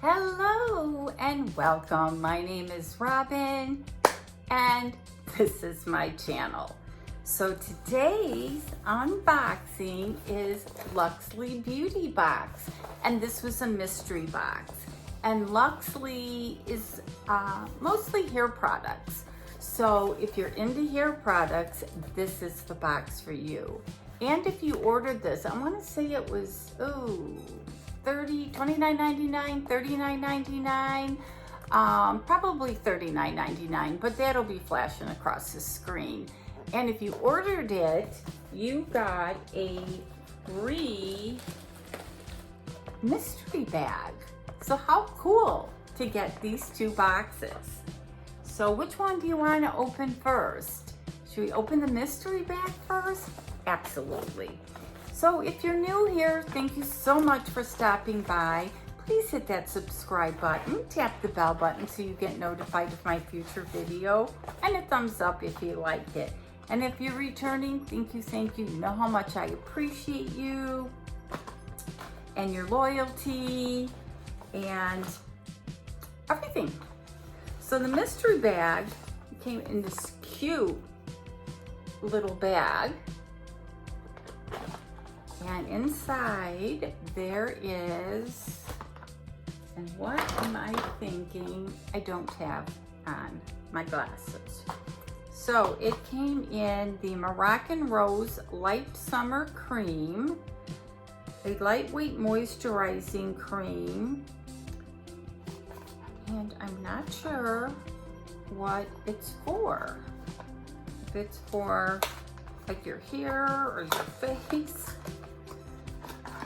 Hello and welcome. My name is Robin and this is my channel. So today's unboxing is Luxely Beauty Box, and this was a mystery box. And Luxely is mostly hair products. So if you're into hair products, this is the box for you. And if you ordered this, I want to say it was $29.99, $39.99, probably $39.99, but that'll be flashing across the screen. And if you ordered it, you got a free mystery bag. So how cool to get these two boxes. So which one do you want to open first? Should we open the mystery bag first? Absolutely. So if you're new here, thank you so much for stopping by. Please hit that subscribe button, tap the bell button so you get notified of my future video, and a thumbs up if you like it. And if you're returning, thank you. You know how much I appreciate you and your loyalty and everything. So the mystery bag came in this cute little bag. And inside there is, and what am I thinking? I don't have on my glasses. So it came in the Moroccan Rose Light Summer Cream, a lightweight moisturizing cream, and I'm not sure what it's for. If it's for like your hair or your face.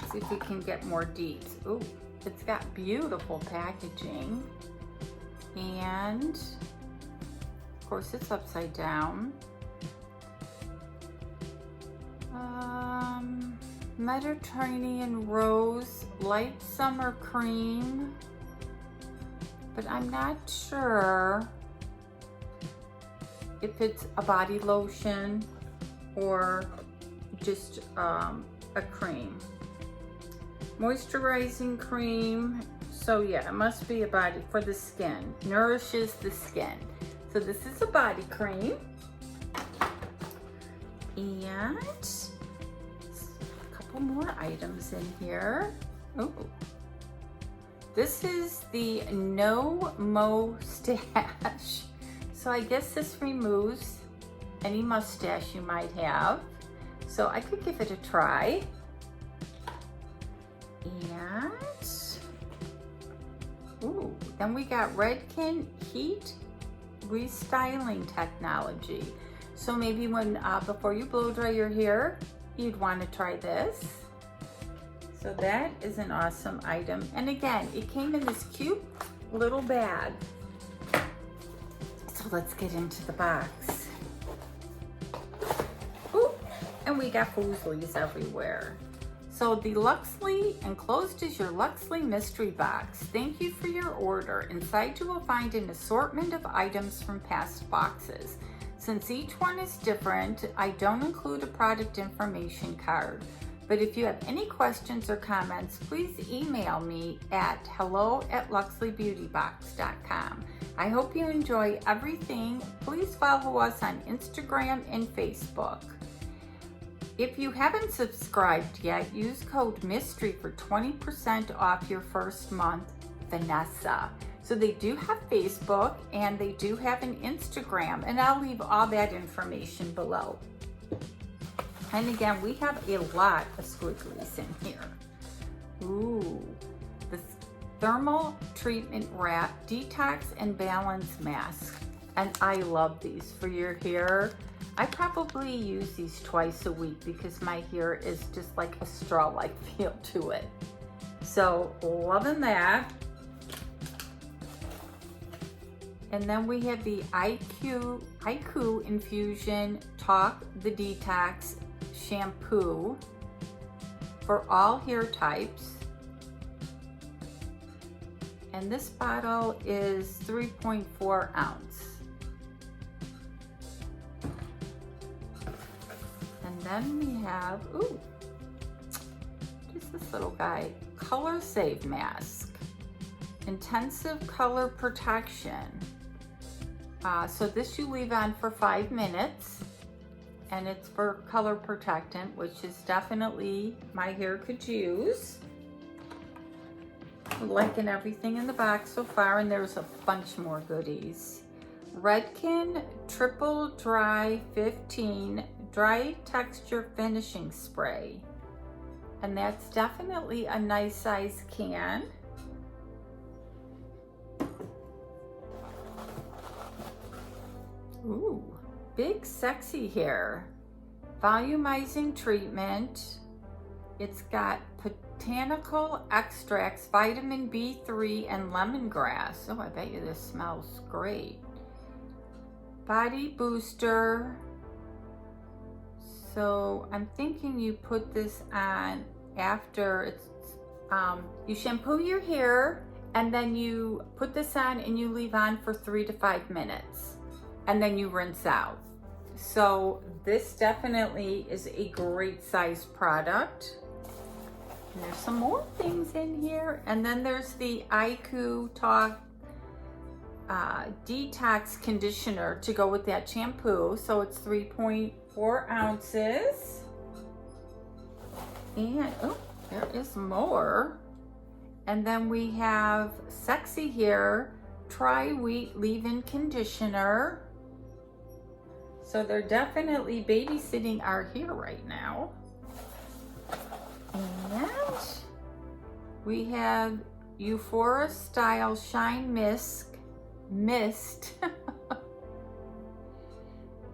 Let's see if we can get more deets. Ooh, it's got beautiful packaging, and of course it's upside down. Mediterranean Rose Light Summer Cream, but I'm not sure if it's a body lotion or just a cream. Moisturizing cream, so yeah, it must be a body for the skin, nourishes the skin. So this is a body cream, and a couple more items in here. Oh, this is the No Mustache. So I guess this removes any mustache you might have. So I could give it a try. And, ooh, then we got Redken Heat Restyling Technology. So maybe when, before you blow dry your hair, you'd want to try this. So that is an awesome item. And again, it came in this cute little bag. So let's get into the box. Ooh, and we got foozlies everywhere. So the Luxely, enclosed is your Luxely Mystery Box. Thank you for your order. Inside you will find an assortment of items from past boxes. Since each one is different, I don't include a product information card. But if you have any questions or comments, please email me at hello@luxleybeautybox.com. I hope you enjoy everything. Please follow us on Instagram and Facebook. If you haven't subscribed yet, use code MYSTERY for 20% off your first month, Vanessa. So they do have Facebook and they do have an Instagram, and I'll leave all that information below. And again, we have a lot of squigglies in here. Ooh, the Thermal Treatment Wrap Detox and Balance Mask. And I love these for your hair. I probably use these twice a week because my hair is just like a straw-like feel to it. So loving that. And then we have the IQ Infusion Talk the Detox Shampoo for all hair types. And this bottle is 3.4 ounce. And then we have, ooh, just this little guy, Color Save Mask. intensive color protection. So this you leave on for 5 minutes, and it's for color protectant, which is definitely my hair could use. Liking everything in the box so far, and there's a bunch more goodies. Redken Triple Dry 15 Dry Texture Finishing Spray. And that's definitely a nice size can. Ooh, big sexy hair. Volumizing treatment. It's got botanical extracts, vitamin B3, and lemongrass. Oh, I bet you this smells great. Body booster. So I'm thinking you put this on after it's, you shampoo your hair, and then you put this on and you leave on for 3 to 5 minutes, and then you rinse out. So this definitely is a great size product. And there's some more things in here. And then there's the IQ Talk Detox Conditioner to go with that shampoo. So it's 3.4 ounces. And, oh, there is more. And then we have Sexy Hair Tri-Wheat Leave-In Conditioner. So they're definitely babysitting our hair right now. And we have Euphoria Style Shine Mist.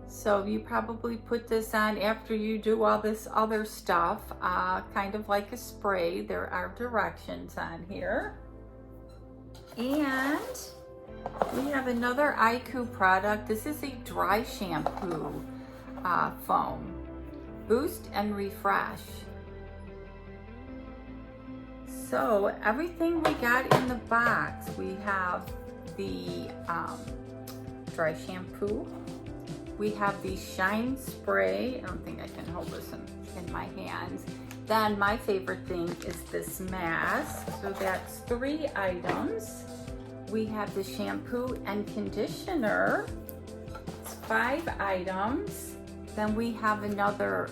So you probably put this on after you do all this other stuff, kind of like a spray. There are directions on here. And we have another IQ product. This is a dry shampoo foam. Boost and refresh. So everything we got in the box, we have the dry shampoo. We have the shine spray. I don't think I can hold this in my hands. Then my favorite thing is this mask. So that's 3 items. We have the shampoo and conditioner. It's 5 items. Then we have another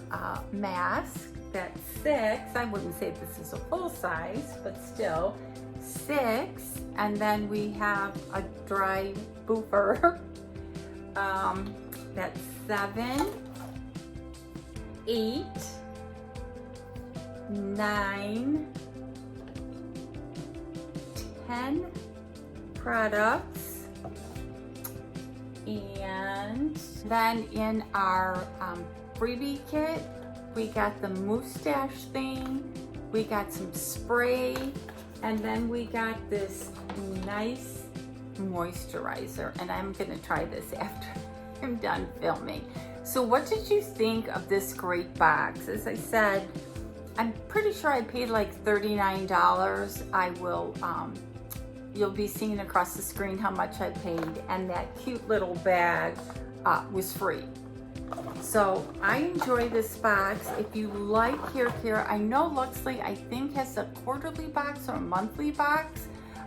mask. That's 6. I wouldn't say this is a full size, but still 6. And then we have a dry boofer. That's 7, 8, 9, 10 products. And then in our freebie kit, we got the mustache thing, we got some spray, and then we got this nice moisturizer. And I'm gonna try this after I'm done filming. So what did you think of this great box? As I said, I'm pretty sure I paid like $39. I will, you'll be seeing across the screen how much I paid, and that cute little bag was free. So I enjoy this box. If you like hair care, I know Luxely, I think, has a quarterly box or a monthly box,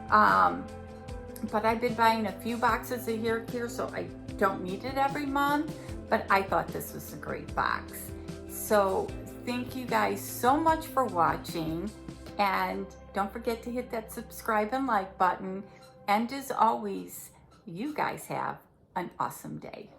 but I've been buying a few boxes of hair care, so I don't need it every month, but I thought this was a great box. So thank you guys so much for watching, and don't forget to hit that subscribe and like button. And as always, you guys have an awesome day.